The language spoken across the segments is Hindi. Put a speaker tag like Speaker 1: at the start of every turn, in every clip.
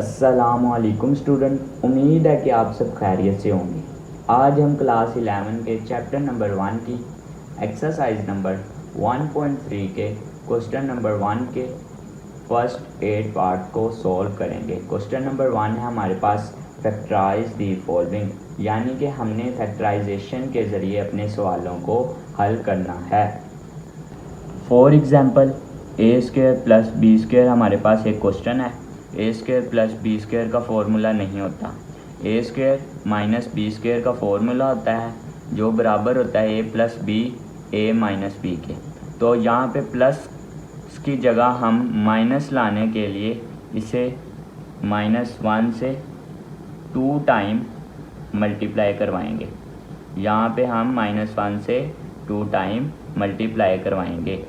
Speaker 1: अस्सलामुअलैकुम स्टूडेंट, उम्मीद है कि आप सब खैरियत से होंगे। आज हम क्लास 11 के चैप्टर नंबर 1 की एक्सरसाइज नंबर 1.3 के क्वेश्चन नंबर 1 के फर्स्ट 8 पार्ट को सॉल्व करेंगे। क्वेश्चन नंबर 1 है हमारे पास फैक्टराइज दी फॉलोइंग, यानी कि हमने फैक्टराइजेशन के ज़रिए अपने सवालों को हल करना है। For example a square plus B square हमारे पास एक क्वेश्चन है। ए स्क्वायर प्लस बी स्क्वायर का फॉर्मूला नहीं होता। A square minus B square का फॉर्मूला होता है जो बराबर होता है a plus B A minus B के। तो यहाँ पे प्लस की जगह हम माइनस लाने के लिए इसे -1 से 2 टाइम मल्टीप्लाई करवाएंगे। यहाँ पे हम -1 से 2 टाइम मल्टीप्लाई करवाएंगे।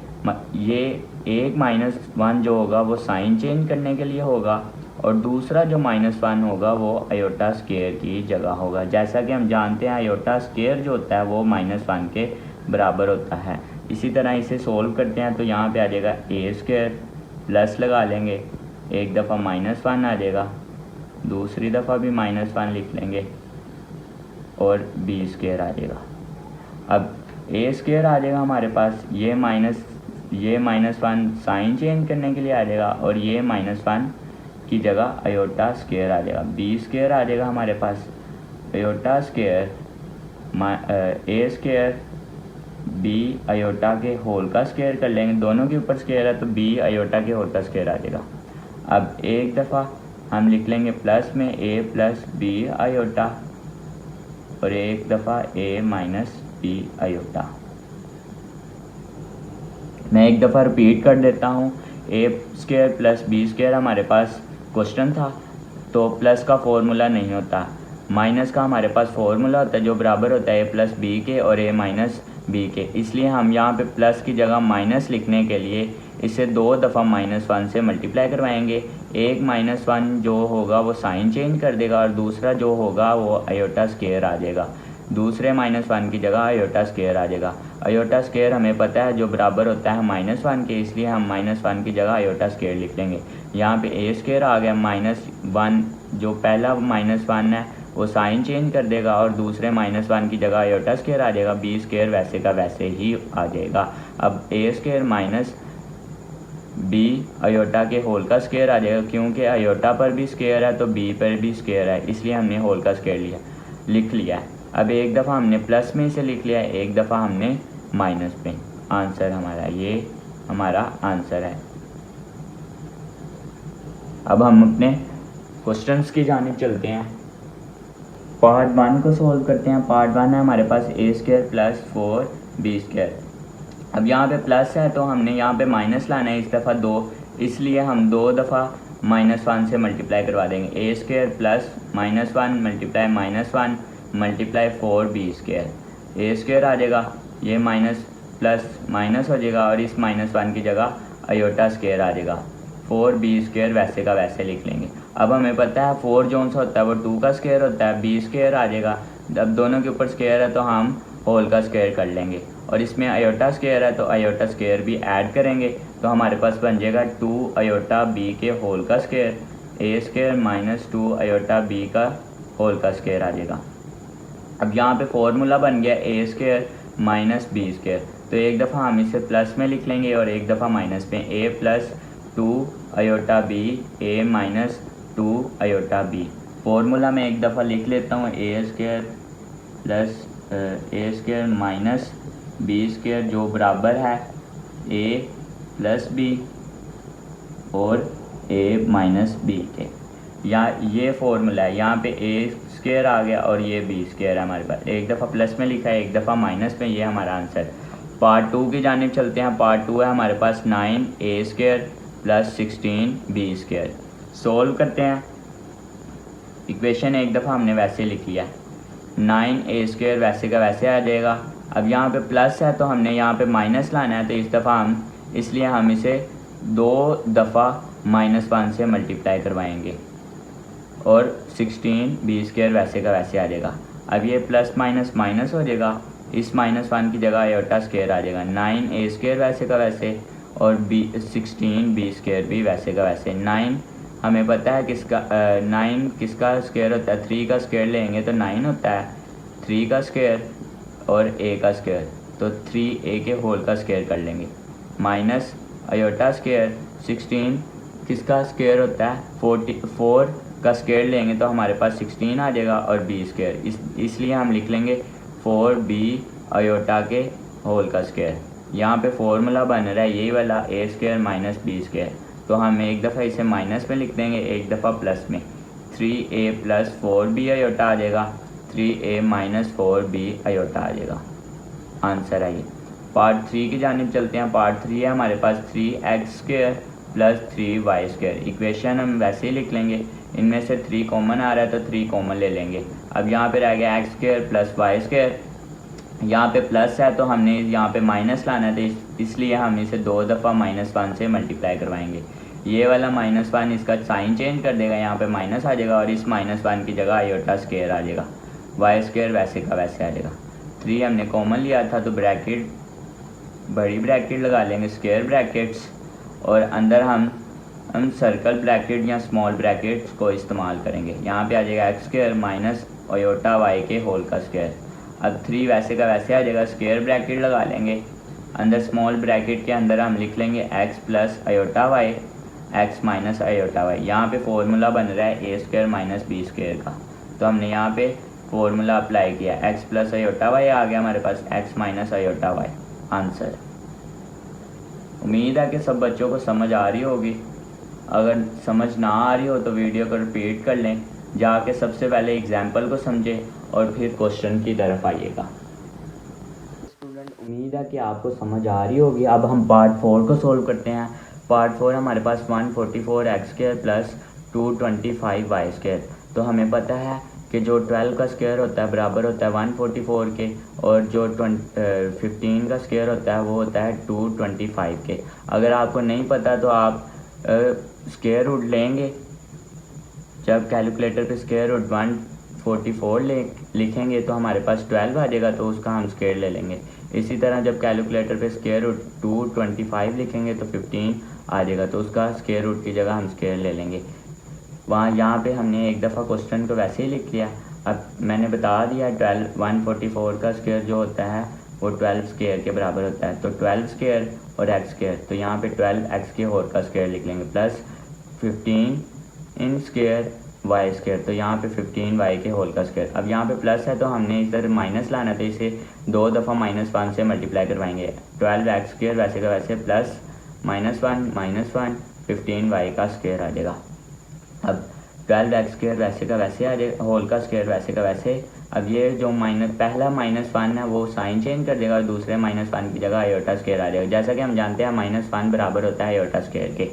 Speaker 1: ये एक -1 जो होगा वो साइन चेंज करने के लिए होगा और दूसरा जो -1 होगा वो आयोटा स्क्वायर की जगह होगा। जैसा कि हम जानते हैं आयोटा स्क्वायर जो होता है वो -1 के बराबर होता है। इसी तरह इसे सोल्व करते हैं तो यहाँ पे आ जाएगा ए स्क्वायर, प्लस लगा लेंगे, एक दफ़ा -1 आ जाएगा, दूसरी दफ़ा भी -1 लिख लेंगे और बी स्क्वायर आ जाएगा। अब ए स्क्वायर आ जाएगा हमारे पास, ये -1 साइन चेंज करने के लिए आ जाएगा और ये -1 की जगह आयोटा स्क्वायर आ जाएगा। बी स्क्वायर आ जाएगा हमारे पास, iota square a square B iota के होल का स्क्वायर कर लेंगे, दोनों के ऊपर स्क्वायर है तो बी आयोटा के होल का स्क्वायर आ जाएगा। अब एक दफ़ा हम लिख लेंगे प्लस में ए प्लस बी आयोटा और एक दफ़ा ए माइनस बी आयोटा। मैं एक दफ़ा रिपीट कर देता हूँ। ए स्क्वायर प्लस बी स्क्वायर हमारे पास क्वेश्चन था तो प्लस का फॉर्मूला नहीं होता, माइनस का हमारे पास फॉर्मूला होता है जो बराबर होता है ए प्लस बी के और ए माइनस बी के। इसलिए हम यहाँ पे प्लस की जगह माइनस लिखने के लिए इसे 2 दफ़ा -1 से मल्टीप्लाई करवाएंगे। एक -1 जो होगा वो साइन चेंज कर देगा और दूसरा जो होगा वो आयोटा स्क्वायर आ जाएगा। दूसरे -1 की जगह आयोटा स्क्वायर आ जाएगा। आयोटा स्क्वायर हमें पता है जो बराबर होता है -1 के, इसलिए हम -1 की जगह आयोटा स्क्वायर लिख लेंगे। यहाँ पे ए स्क्वायर आ गया, -1 जो पहला -1 है वो साइन चेंज कर देगा और दूसरे -1 की जगह आयोटा स्क्वायर आ जाएगा। बी स्क्वायर वैसे का वैसे ही आ जाएगा। अब ए स्क्वायर माइनस बी आयोटा के होल का स्क्वायर आ जाएगा, क्योंकि आयोटा पर भी स्क्वायर है तो बी पर भी स्क्वायर है, इसलिए हमने होल का स्क्वायर लिख लिया है। अब एक दफ़ा हमने प्लस में इसे लिख लिया है, एक दफ़ा हमने माइनस में। आंसर हमारा ये हमारा आंसर है। अब हम अपने क्वेश्चंस की जानिब चलते हैं। पार्ट 1 को सॉल्व करते हैं। पार्ट 1 है हमारे पास ए स्क्वायर प्लस 4 बी स्क्वायर। अब यहाँ पे प्लस है तो हमने यहाँ पे माइनस लाना है, इस दफ़ा 2, इसलिए हम 2 दफ़ा -1 से मल्टीप्लाई करवा देंगे। A square plus -1 multiply -1 multiply 4b square. A square आ जाएगा, ये माइनस प्लस माइनस हो जाएगा और इस -1 की जगह आयोटा स्क्वायर आ जाएगा। 4b स्क्वायर वैसे का वैसे लिख लेंगे। अब हमें पता है 4 जो सा होता है वो 2 का स्क्वायर होता है, b स्क्वायर आ जाएगा। अब दोनों के ऊपर स्क्वायर है तो हम होल का स्क्वायर कर लेंगे और इसमें आयोटा स्क्वायर है तो आयोटा स्क्वायर भी ऐड करेंगे तो हमारे पास बन जाएगा 2 आयोटा बी के होल का square, a square minus 2 iota B का होल का स्क्वायर आ जाएगा। अब यहाँ पे फॉर्मूला बन गया A square minus B square, तो एक दफ़ा हम इसे प्लस में लिख लेंगे और एक दफ़ा माइनस में। ए प्लस 2 आयोटा बी ए माइनस 2 आयोटा बी। फॉर्मूला में एक दफ़ा लिख लेता हूँ, ए स्क्वायर प्लस ए स्क्वायर माइनस बी स्क्वायर जो बराबर है ए प्लस बी और ए माइनस बी के। या ये फॉर्मूला है, यहाँ पे ए स्क्वायर आ गया और ये बी स्क्वायर है हमारे पास। एक दफ़ा प्लस में लिखा है, एक दफ़ा माइनस में, ये हमारा आंसर। पार्ट 2 की जानिब चलते हैं। पार्ट 2 है हमारे पास 9 A square plus 16 B square. Solve करते हैं। इक्वेशन एक दफ़ा हमने वैसे लिख लिया, 9 ए स्क्वायर वैसे का वैसे आ जाएगा। अब यहाँ पे प्लस है तो हमने यहाँ पे माइनस लाना है तो इस दफ़ा इसलिए हम इसे 2 दफ़ा -1 से मल्टीप्लाई करवाएंगे और 16 बी स्क्वायर वैसे का वैसे आ जाएगा। अब ये प्लस माइनस माइनस हो जाएगा, इस -1 की जगह आयोटा स्क्वायर आ जाएगा। 9 ए स्क्वायर वैसे का वैसे और 16 बी स्क्वायर भी वैसे का वैसे। 9 हमें पता है किसका 9 किसका स्क्वायर होता है, 3 का स्क्वायर लेंगे तो 9 होता है, 3 का स्क्वायर और a का स्क्वायर, तो 3a के होल का स्क्वायर कर लेंगे, माइनस आयोटा स्क्वायर 16 किसका स्क्वायर होता है, 44 का स्क्वायर लेंगे तो हमारे पास 16 आ जाएगा और b स्क्वायर, इसलिए हम लिख लेंगे 4b आयोटा के होल का स्क्वायर। यहाँ पे फॉर्मूला बन रहा है यही वाला a square minus b square, तो हम एक दफ़ा इसे माइनस में लिख देंगे, एक दफ़ा प्लस में, 3a प्लस 4b आयोटा आ जाएगा, 3a माइनस 4b आयोटा आ जाएगा। आंसर है ये। पार्ट 3 की जानिब चलते हैं। पार्ट 3 है हमारे पास 3x square plus 3y square. Equation हम वैसे ही लिख लेंगे, इनमें से 3 कॉमन आ रहा है तो 3 कॉमन ले लेंगे। अब यहाँ पे रह गया x square plus y square, यहाँ पे प्लस है तो हमने यहाँ पे माइनस लाना है, तो इसलिए हम इसे 2 दफ़ा -1 से मल्टीप्लाई करवाएंगे। ये वाला -1 इसका साइन चेंज कर देगा, यहाँ पे माइनस आ जाएगा और इस -1 की जगह आयोटा स्क्वायर आ जाएगा, y स्क्वायर वैसे का वैसे आ जाएगा। 3 हमने कॉमन लिया था तो ब्रैकेट बड़ी ब्रैकेट लगा लेंगे, स्क्वायर ब्रैकेट्स, और अंदर हम सर्कल ब्रैकेट या स्मॉल ब्रैकेट्स को इस्तेमाल करेंगे। यहाँ पे आ जाएगा x square minus iota y के होल का स्क्वायर। अब 3 वैसे का वैसे आ जाएगा, स्क्वायर ब्रैकेट लगा लेंगे, अंदर स्मॉल ब्रैकेट के अंदर हम लिख लेंगे x plus iota y, x minus iota y। यहाँ पे फॉर्मूला बन रहा है a square minus b square का, तो हमने यहाँ पे फॉर्मूला अप्लाई किया, x प्लस आयोटा y आ गया हमारे पास, x minus iota y answer. उम्मीद है कि सब बच्चों को समझ आ रही होगी। अगर समझ ना आ रही हो तो वीडियो को रिपीट कर लें, जाके सबसे पहले एग्जाम्पल को समझें और फिर क्वेश्चन की तरफ आइएगा। स्टूडेंट, उम्मीद है कि आपको समझ आ रही होगी। अब हम पार्ट 4 को सोल्व करते हैं। पार्ट 4 हमारे पास 144x square plus 225y square. तो हमें पता है कि जो 12 का स्क्वायर होता है बराबर होता है 144 के, और जो 15 का स्क्वायर होता है वो होता है 225 के। अगर आपको नहीं पता तो आप स्क्वायर रूट लेंगे, जब कैलकुलेटर पे स्क्वायर रूट 144 लिखेंगे तो हमारे पास 12 आ जाएगा, तो उसका हम स्क्वायर ले लेंगे। इसी तरह जब कैलकुलेटर पे स्क्वायर रूट 225 लिखेंगे तो 15 आ जाएगा, तो उसका स्क्वायर रूट की जगह हम स्क्वायर ले लेंगे। यहाँ पे हमने एक दफ़ा क्वेश्चन को वैसे ही लिख लिया। अब मैंने बता दिया 144 का स्क्वायर जो होता है वो 12 स्क्वायर के बराबर होता है, तो 12 स्क्वायर और x स्क्वायर, तो यहाँ पे 12x के होल का स्क्वायर लिख लेंगे, plus 15 in square y square, तो यहाँ पे 15y के होल का स्क्वायर। अब यहाँ पे प्लस है तो हमने इधर माइनस लाना, तो इसे 2 दफ़ा -1 से मल्टीप्लाई करवाएंगे, 12x स्क्वायर वैसे का वैसे प्लस -1 15y का स्क्वायर आ जाएगा। अब 12x स्क्वायर वैसे का वैसे आ जाएगा, होल का स्क्वायर वैसे का वैसे। अब ये जो पहला -1 है वो साइन चेंज कर देगा और दूसरे -1 की जगह आयोटा स्क्वायर आ जाएगा। जैसा कि हम जानते हैं -1 बराबर होता है आयोटा स्क्वायर के।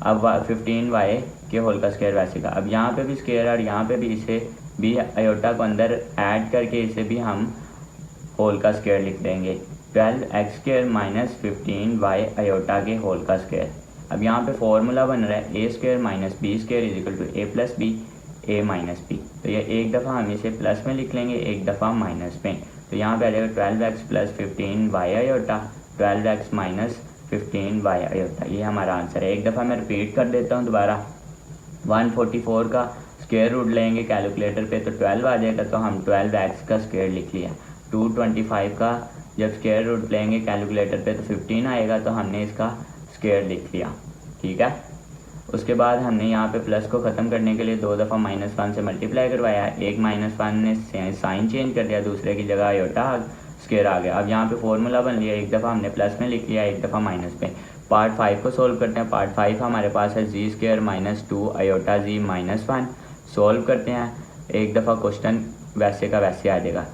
Speaker 1: अब 15y के होल का स्क्वायर वैसे का। अब यहाँ पे भी स्क्वायर और यहाँ पे भी, इसे भी आयोटा को अंदर ऐड करके इसे भी हम होल का स्क्वायर लिख देंगे, 12x square minus 15y iota के होल का स्क्वायर। अब यहाँ पे फॉर्मूला बन रहा है a square minus B square is equal to a plus b a minus B. तो ये एक दफ़ा हम इसे प्लस में लिख लेंगे, एक दफ़ा माइनस में, तो यहाँ पे आ जाएगा 12x plus 15y iota, 12x minus 15y iota. ये हमारा आंसर है। एक दफ़ा मैं रिपीट कर देता हूँ दोबारा। 144 का स्क्वायर रूट लेंगे कैलकुलेटर पे तो 12 आ जाएगा, तो हम 12x का स्क्वायर लिख लिया। 225 का जब स्क्वायर रूट लेंगे कैलकुलेटर पे तो 15 आएगा, तो हमने इसका स्क्वायर लिख लिया। ठीक है। उसके बाद हमने यहाँ पे प्लस को ख़त्म करने के लिए 2 दफ़ा -1 से मल्टीप्लाई करवाया, एक -1 ने साइन चेंज कर दिया, दूसरे की जगह आयोटा स्क्वायर आ गया। अब यहाँ पे फॉर्मूला बन लिया, एक दफ़ा हमने प्लस में लिख लिया, एक दफ़ा माइनस में। पार्ट 5 को सोल्व करते हैं। पार्ट 5 हमारे पास है जी स्क्वायर माइनस 2 आयोटा जी माइनस 1। सोल्व करते हैं, एक दफ़ा क्वेश्चन वैसे का वैसे आ जाएगा।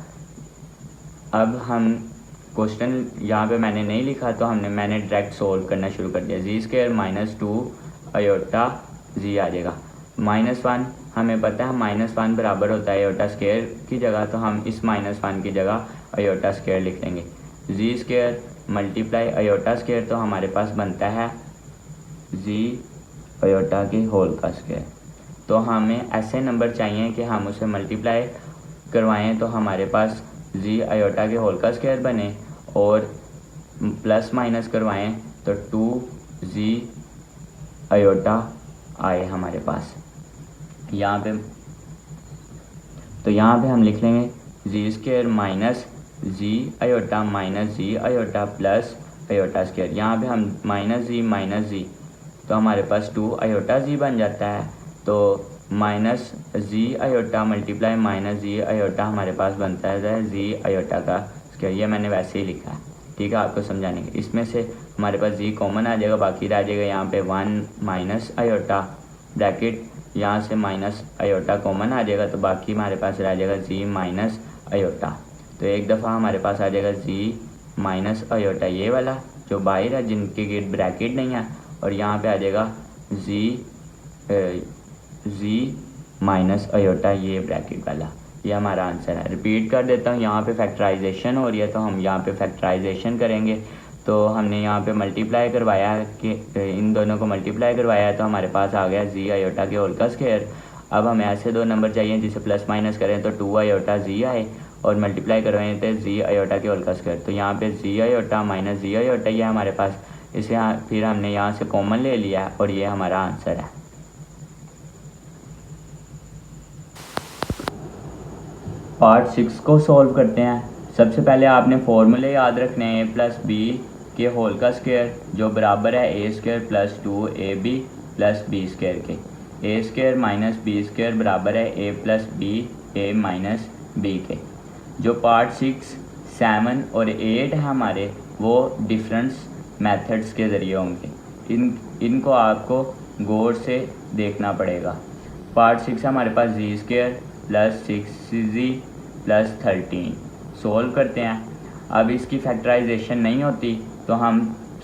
Speaker 1: अब हम क्वेश्चन यहाँ पे मैंने नहीं लिखा तो मैंने डायरेक्ट सोल्व करना शुरू कर दिया। जी स्क्वायर माइनस 2 आयोटा जी आ जाएगा, -1 हमें पता है -1 बराबर होता है आयोटा स्क्वायर की जगह, तो हम इस -1 की जगह आयोटा स्क्वायर लिख लेंगे। जी स्क्वायर मल्टीप्लाई आयोटा स्क्वायर, तो हमारे पास बनता है जी आयोटा के होल का स्क्वायर। तो हमें ऐसे नंबर चाहिए कि हम उसे मल्टीप्लाई करवाएं तो हमारे पास जी आयोटा के होल का स्क्वायर बने, और प्लस माइनस करवाएं तो 2 जी आयोटा आए हमारे पास यहाँ पे। तो यहाँ पे हम लिख लेंगे जी स्क्वायर माइनस जी आयोटा माइनस जी आयोटा प्लस आयोटा स्क्वायर। यहाँ पे हम माइनस जी तो हमारे पास 2 आयोटा जी बन जाता है। तो माइनस जी आयोटा मल्टीप्लाई माइनस जी आयोटा हमारे पास बनता है जी आयोटा का स्क्वायर। ये मैंने वैसे ही लिखा है, ठीक है, आपको समझाने के। इसमें से हमारे पास जी कॉमन आ जाएगा, बाकी रह जाएगा यहाँ पे 1 माइनस आयोटा ब्रैकेट, यहाँ से माइनस आयोटा कॉमन आ जाएगा, तो बाकी हमारे पास रह जाएगा जी माइनस आयोटा। तो एक दफ़ा हमारे पास आ जाएगा जी माइनस आयोटा ये वाला जो बाहर है, जिनके गिर्द ब्रैकेट नहीं है, और यहाँ पे आ जाएगा जी माइनस आयोटा ये ब्रैकेट वाला। ये हमारा आंसर है। रिपीट कर देता हूँ, यहाँ पे फैक्टराइजेशन हो रही है तो हम यहाँ पे फैक्टराइजेशन करेंगे। तो हमने यहाँ पे मल्टीप्लाई करवाया कि इन दोनों को मल्टीप्लाई करवाया है, तो हमारे पास आ गया जी आयोटा के होल का स्क्वायर। अब हमें ऐसे दो नंबर चाहिए जिसे प्लस माइनस करें तो 2 आयोटा जी आए, और मल्टीप्लाई करवाएं तो जी आयोटा के होल का स्क्वायर। तो यहाँ पे जी आयोटा माइनस जी आयोटा ये हमारे पास, इसे फिर हमने यहाँ से कॉमन ले लिया और ये हमारा आंसर है। पार्ट 6 को सॉल्व करते हैं। सबसे पहले आपने फॉर्मूले याद रखने हैं a प्लस बी के होल का स्क्वायर जो बराबर है ए square plus 2ab plus B square के। A square minus B square बराबर है a plus B A minus B के। जो पार्ट 6, 7 और 8 है हमारे, वो डिफरेंस मेथड्स के ज़रिए होंगे। इनको आपको गौर से देखना पड़ेगा। पार्ट 6 हमारे पास G square plus 6z plus 13 solve करते हैं। अब इसकी फैक्टराइजेशन नहीं होती तो हम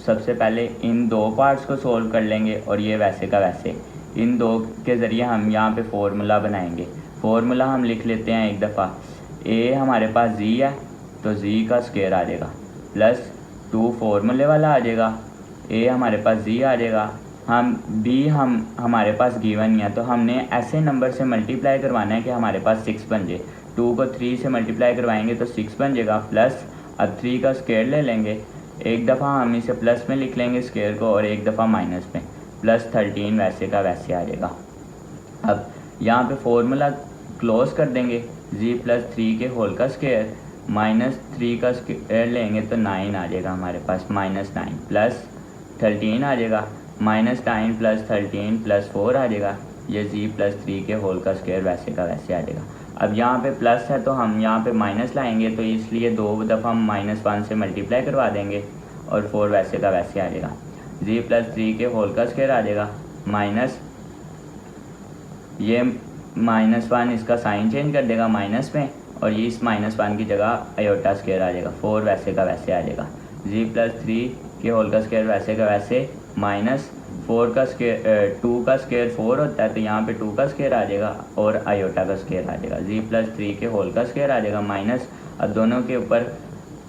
Speaker 1: सबसे पहले इन दो पार्ट्स को सोल्व कर लेंगे, और ये वैसे का वैसे इन दो के ज़रिए हम यहाँ पे फॉर्मूला बनाएंगे। फॉर्मूला हम लिख लेते हैं एक दफ़ा। ए हमारे पास जी है तो जी का स्क्वायर आ जाएगा प्लस 2 फॉर्मूले वाला आ जाएगा, ए हमारे पास जी आ जाएगा, हम हमारे पास गिवन नहीं है तो हमने ऐसे नंबर से मल्टीप्लाई करवाना है कि हमारे पास 6 बन जाए। 2 को 3 से मल्टीप्लाई करवाएंगे तो 6 बन जाएगा, प्लस अब 3 का स्क्वायर ले लेंगे। एक दफ़ा हम इसे प्लस में लिख लेंगे स्क्वायर को, और एक दफ़ा माइनस में, प्लस 13 वैसे का वैसे आ जाएगा। अब यहाँ पे फॉर्मूला क्लोज कर देंगे, जी प्लस 3 के होल का स्क्वायर माइनस 3 का स्क्वायर लेंगे तो 9 आ जाएगा हमारे पास, माइनस 9 प्लस 13 आ जाएगा, माइनस 9 प्लस 13 प्लस 4 आ जाएगा। ये जी प्लस 3 के होल का स्क्वायर वैसे का वैसे आ जाएगा। अब यहाँ पे प्लस है तो हम यहाँ पे माइनस लाएंगे, तो इसलिए 2 दफ़ा हम -1 से मल्टीप्लाई करवा देंगे और 4 वैसे का वैसे आ जाएगा। जी प्लस 3 के होल का स्क्वायर आ जाएगा, माइनस ये -1 इसका साइन चेंज कर देगा माइनस में, और ये इस -1 की जगह आयोटा स्क्वायर आ जाएगा, 4 वैसे का वैसे आ जाएगा। जी प्लस 3 के होल का स्क्वायर वैसे का वैसे माइनस 4 का स्क्वायर 2 का स्क्वायर 4 होता है, तो यहाँ पे 2 का स्क्वायर आ जाएगा और आयोटा का स्क्वायर आ जाएगा। जी प्लस 3 के होल का स्क्वायर आ जाएगा माइनस, अब दोनों के ऊपर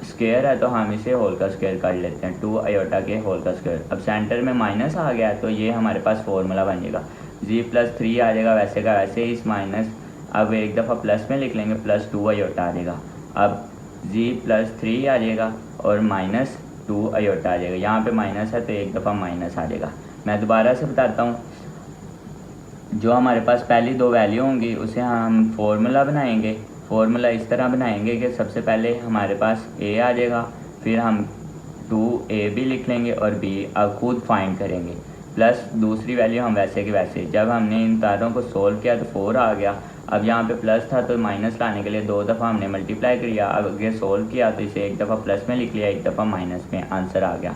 Speaker 1: स्क्वायर है तो हम इसे होल का स्क्वायर कर लेते हैं, 2 आयोटा के होल का स्क्वायर। अब सेंटर में माइनस आ गया तो ये हमारे पास फॉर्मूला बन जाएगा, जी प्लस 3 आ जाएगा वैसे का वैसे इस माइनस, अब एक दफ़ा प्लस में लिख लेंगे, प्लस 2 आयोटा आ जाएगा। अब जी प्लस 3 आ जाएगा और माइनस 2 आयोटा आ जाएगा, यहाँ पे माइनस है तो एक दफ़ा माइनस आ जाएगा। मैं दोबारा से बताता हूँ, जो हमारे पास पहली 2 वैल्यू होंगी उसे हम फॉर्मूला बनाएंगे। फॉर्मूला इस तरह बनाएंगे कि सबसे पहले हमारे पास ए आ जाएगा, फिर हम 2a भी लिख लेंगे और b अब खुद फाइंड करेंगे, प्लस दूसरी वैल्यू हम वैसे के वैसे। जब हमने इन तारों को सोल्व किया तो 4 आ गया। अब यहाँ पे प्लस था तो माइनस लाने के लिए 2 दफ़ा हमने मल्टीप्लाई किया, अब आगे सोल्व किया तो इसे एक दफ़ा प्लस में लिख लिया, एक दफ़ा माइनस में, आंसर आ गया।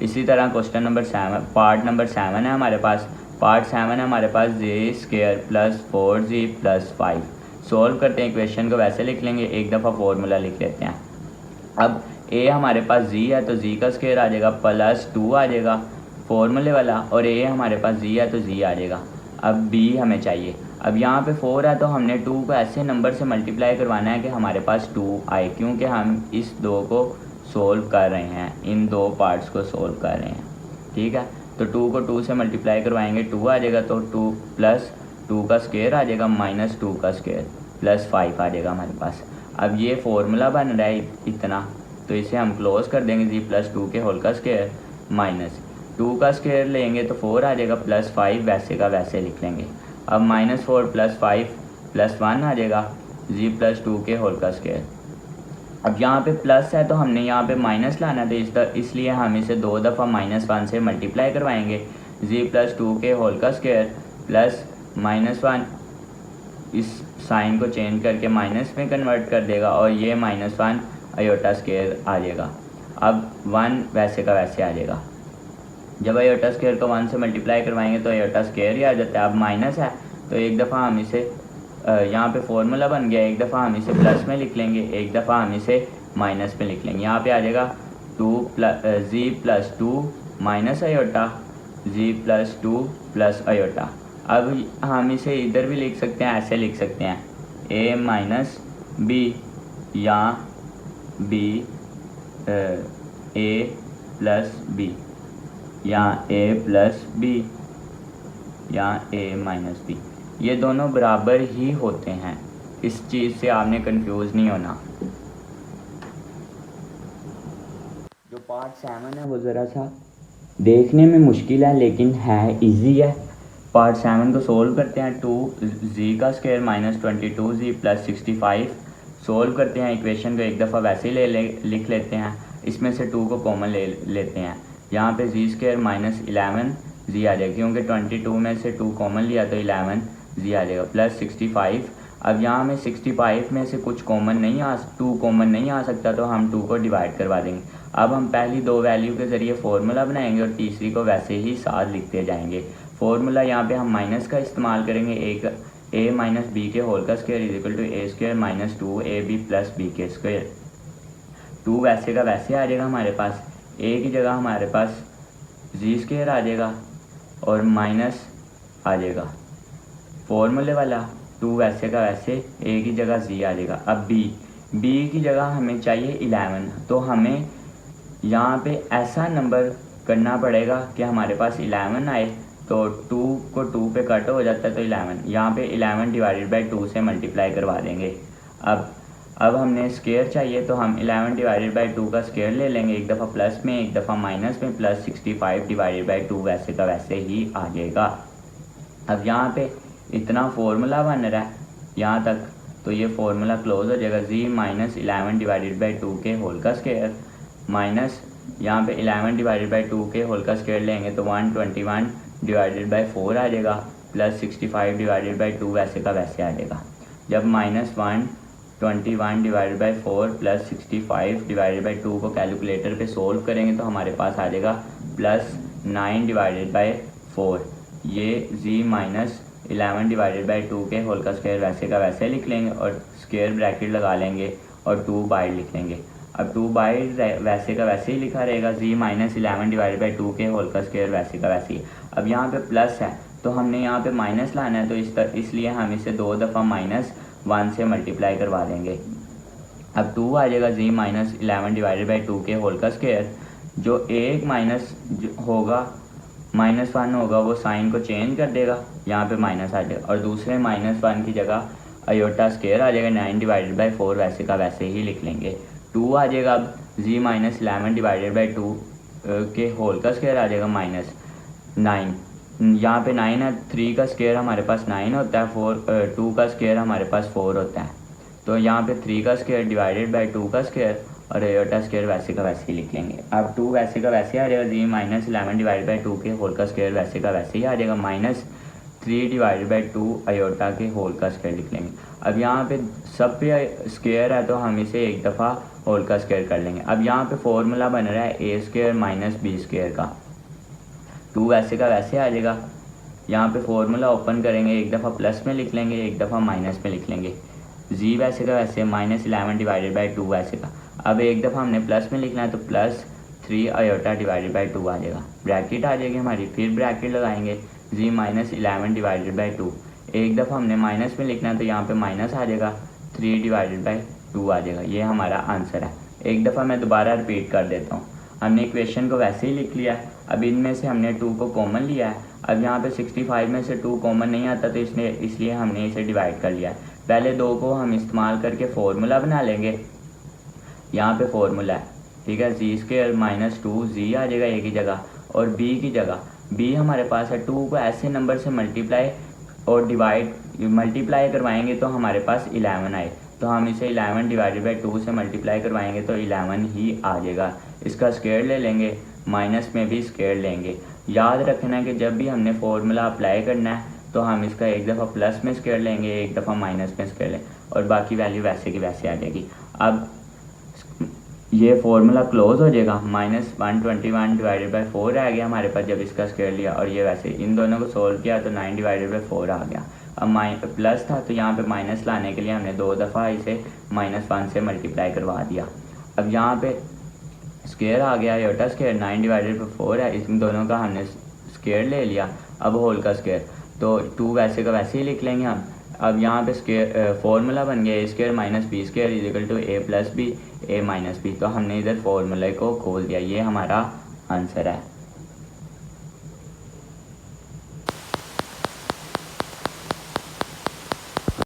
Speaker 1: इसी तरह क्वेश्चन नंबर 7 पार्ट नंबर 7 है हमारे पास। पार्ट 7 है हमारे पास J square plus 4g plus 5। Solve करते हैं, इक्वेशन को वैसे लिख लेंगे, एक दफ़ा फॉर्मूला लिख लेते हैं। अब ए हमारे पास जी है तो जी का स्क्वायर आ जाएगा, प्लस 2 आ जाएगा फॉर्मूले वाला, और ए हमारे पास जी है तो जी आ जाएगा। अब बी हमें चाहिए। अब यहाँ पे 4 है तो हमने 2 को ऐसे नंबर से मल्टीप्लाई करवाना है कि हमारे पास 2 आए, क्योंकि हम इस 2 को सोल्व कर रहे हैं, इन 2 पार्ट्स को सोल्व कर रहे हैं, ठीक है। तो 2 को 2 से मल्टीप्लाई करवाएंगे, 2 आ जाएगा, तो 2 प्लस 2 का स्क्वायर आ जाएगा माइनस 2 का स्क्वायर प्लस 5 आ जाएगा हमारे पास। अब ये फॉर्मूला बन रहा है इतना, तो इसे हम क्लोज कर देंगे, जी प्लस 2 के होल का स्क्वायर माइनस 2 का स्क्वायर लेंगे तो 4 आ जाएगा, प्लस 5 वैसे का वैसे लिख लेंगे। अब -4 + 5 + 1 आ जाएगा, जी प्लस 2 के होल का स्क्वायर। अब यहाँ पे प्लस है तो हमने यहाँ पे माइनस लाना था, इसलिए हम इसे 2 दफ़ा -1 से मल्टीप्लाई करवाएंगे। जी प्लस 2 के होल का स्क्वायर प्लस -1 इस साइन को चेंज करके माइनस में कन्वर्ट कर देगा और ये -1 आयोटा स्क्वायर आ जाएगा। अब 1 वैसे का वैसे आ जाएगा। जब आयोटा स्क्वायर को 1 से मल्टीप्लाई करवाएंगे तो आयोटा स्क्वायर ही आ जाता है। अब माइनस है तो एक दफ़ा हम इसे यहाँ पे फॉर्मूला बन गया, एक दफ़ा हम इसे प्लस में लिख लेंगे, एक दफ़ा हम इसे माइनस में लिख लेंगे। यहाँ पे आ जाएगा जी प्लस 2 माइनस आयोटा, जी प्लस 2 प्लस आयोटा। अब हम इसे इधर भी लिख सकते हैं, ऐसे लिख सकते हैं a माइनस बी या b a प्लस बी या a प्लस बी या a माइनस बी, ये दोनों बराबर ही होते हैं। इस चीज़ से आपने कंफ्यूज नहीं होना। जो पार्ट 7 है वो ज़रा सा देखने में मुश्किल है लेकिन है इजी है। पार्ट 7 को सोल्व करते हैं। 2z का स्क्वायर -22z + 65 सोल्व करते हैं। इक्वेशन को एक दफ़ा वैसे ही लिख लेते हैं, इसमें से 2 को कॉमन ले लेते हैं। यहाँ पे z² -11z आ जाएगा, क्योंकि 22 में से 2 कॉमन लिया तो 11z आ जाएगा, प्लस 65। अब यहाँ में 65 में से कुछ कॉमन नहीं 2 कॉमन नहीं आ सकता तो हम 2 को डिवाइड करवा देंगे। अब हम पहली 2 वैल्यू के ज़रिए फार्मूला बनाएंगे और तीसरी को वैसे ही साथ लिखते जाएंगे। फार्मूला यहाँ पे हम माइनस का इस्तेमाल करेंगे। एक a माइनस बी के होल का स्क्वायर = a² - 2ab + b के स्क्वायर। 2 वैसे का वैसे आ जाएगा हमारे पास, a की जगह हमारे पास z² आ जाएगा और माइनस आ जाएगा फॉर्मूले वाला 2 वैसे का वैसे, a की जगह z आ जाएगा। अब b की जगह हमें चाहिए 11, तो हमें यहाँ पे ऐसा नंबर करना पड़ेगा कि हमारे पास 11 आए, तो 2 को 2 पे कट हो जाता है तो 11, यहाँ पे 11 / 2 से मल्टीप्लाई करवा देंगे। अब हमने स्क्वायर चाहिए तो हम 11 / 2 का स्क्वायर ले लेंगे, एक दफ़ा प्लस में एक दफ़ा माइनस में, प्लस 65 / 2 वैसे का वैसे ही आ जाएगा। अब यहाँ पे इतना फार्मूला बन रहा है यहाँ तक, तो ये फार्मूला क्लोज हो जाएगा। z -11 / 2 के होल का स्क्वायर माइनस यहाँ पे 11 / 2 के होल का स्क्वायर लेंगे तो 121 / 4 आ जाएगा, प्लस 65 / 2 वैसे का वैसे आ जाएगा। जब -121 / 4 प्लस 65 / 2 को कैलकुलेटर पे सोल्व करेंगे तो हमारे पास आ जाएगा +9 / 4। ये z -11 / 2 के होल का स्क्वायर वैसे का वैसे लिख लेंगे और स्क्वायर ब्रैकेट लगा लेंगे और 2 बाइट लिख लेंगे। अब 2 बाइट वैसे का वैसे ही लिखा रहेगा, z -11 / 2 के होल का स्क्वायर वैसे का वैसे ही। अब यहाँ पे प्लस है तो हमने यहाँ पे माइनस लाना है, तो इसलिए हम इसे 2 दफ़ा -1 से मल्टीप्लाई करवा देंगे। अब 2 आ जाएगा z -11 / 2 के होल का स्क्वायर। जो एक माइनस होगा -1 होगा वो साइन को चेंज कर देगा, यहाँ पे माइनस आ जाएगा और दूसरे -1 की जगह आयोटा स्क्वायर आ जाएगा। 9 / 4 वैसे का वैसे ही लिख लेंगे। 2 आ जाएगा। अब z -11 / 2 के होल का स्क्वायर आ जाएगा -9, यहाँ पे 9 है, 3 का स्क्वायर हमारे पास 9 होता है, 2 का स्क्वायर हमारे पास 4 होता है, तो यहाँ पे 3 का स्क्वायर / 2 का स्क्वायर और आयोटा स्क्वायर वैसे का वैसे ही लिख लेंगे। अब 2 वैसे का वैसे आ जाएगा, z -11 / 2 के होल का स्क्वायर वैसे का वैसे ही आ जाएगा, -3 / 2 आयोटा के होल का स्क्वायर लिख लेंगे। अब यहाँ पे सब पे स्क्वायर है तो हम इसे एक दफ़ा होल का स्क्वायर कर लेंगे। अब यहाँ पे फॉर्मूला बन रहा है a² - b² का, 2 वैसे का वैसे आ जाएगा। यहाँ पे फॉर्मूला ओपन करेंगे, एक दफ़ा प्लस में लिख लेंगे, एक दफ़ा माइनस में लिख लेंगे। z वैसे का वैसे -11 / 2 वैसे का। अब एक दफ़ा हमने प्लस में लिखना है तो +3 आयोटा / 2 आ जाएगा, ब्रैकेट आ जाएगी हमारी, फिर ब्रैकेट लगाएंगे z -11 / 2। एक दफ़ा हमने माइनस में लिखना है तो यहाँ पे माइनस आ जाएगा, 3 / 2 आ जाएगा। ये हमारा आंसर है। एक दफ़ा मैं दोबारा रिपीट कर देता हूँ। हमने इक्वेशन को वैसे ही लिख लिया, अब इनमें से हमने 2 को कॉमन लिया है। अब यहाँ पे 65 में से 2 कॉमन नहीं आता तो इसलिए हमने इसे डिवाइड कर लिया है। पहले 2 को हम इस्तेमाल करके फॉर्मूला बना लेंगे। यहाँ पे फॉर्मूला है, ठीक है, z² - 2z आ जाएगा a की जगह और b की जगह b हमारे पास है 2 को ऐसे नंबर से मल्टीप्लाई और मल्टीप्लाई करवाएंगे तो हमारे पास 11 आए, तो हम इसे 11 डिवाइडेड बाई 2 से मल्टीप्लाई करवाएंगे तो 11 ही आ जाएगा। इसका स्क्वायर ले लेंगे, माइनस में भी स्क्वायर लेंगे। याद रखना कि जब भी हमने फॉर्मूला अप्लाई करना है तो हम इसका एक दफ़ा प्लस में स्क्वायर लेंगे, एक दफ़ा माइनस में स्क्वायर लेंगे और बाकी वैल्यू वैसे की वैसे आ जाएगी। अब ये फार्मूला क्लोज हो जाएगा, -121 डिवाइडेड बाई 4 आ गया हमारे पास जब इसका स्क्वायर लिया, और ये वैसे इन दोनों को सोल्व किया तो 9 डिवाइडेड बाई 4 आ गया। अब प्लस था तो यहाँ पे माइनस लाने के लिए हमने 2 दफ़ा इसे -1 से मल्टीप्लाई करवा दिया। अब यहाँ पे स्क्वायर आ गया, योटा स्क्वायर 9 डिवाइडेड बाई 4 है, इन दोनों का हमने स्क्वायर ले लिया। अब होल का स्क्वायर तो 2 वैसे का वैसे ही लिख लेंगे हम। अब यहाँ पे स्क्वायर फॉर्मूला बन गया A square minus B square is equal to A plus B A minus B, तो हमने इधर फॉर्मूले को खोल दिया, ये हमारा आंसर है।